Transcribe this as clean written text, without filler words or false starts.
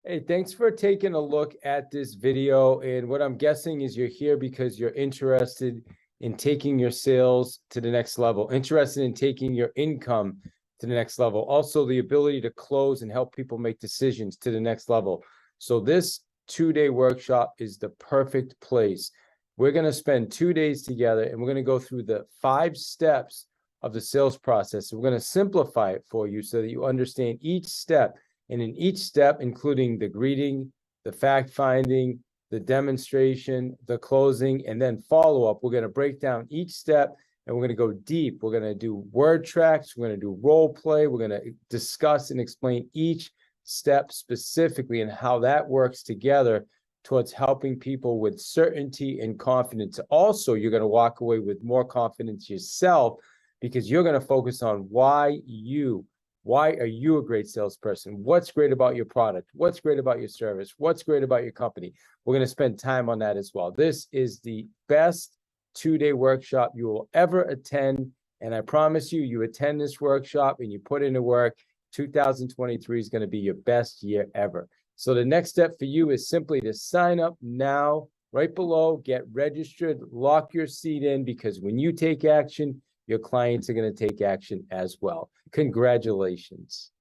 Hey, thanks for taking a look at this video. And what I'm guessing is you're here because you're interested in taking your sales to the next level, interested in taking your income to the next level, also the ability to close and help people make decisions to the next level. So this 2-day workshop is the perfect place. We're going to spend 2 days together and we're going to go through the 5 steps of the sales process. So we're going to simplify it for you so that you understand each step. And in each step, including the greeting, the fact-finding, the demonstration, the closing, and then follow-up, we're going to break down each step and we're going to go deep. We're going to do word tracks. We're going to do role play. We're going to discuss and explain each step specifically and how that works together towards helping people with certainty and confidence. Also, you're going to walk away with more confidence yourself because you're going to focus on why are you a great salesperson? What's great about your product? What's great about your service? What's great about your company? We're going to spend time on that as well. This is the best 2-day workshop you will ever attend. And I promise you, you attend this workshop and you put into work, 2023 is going to be your best year ever. So the next step for you is simply to sign up now, right below, get registered, lock your seat in, because when you take action, your clients are going to take action as well. Congratulations.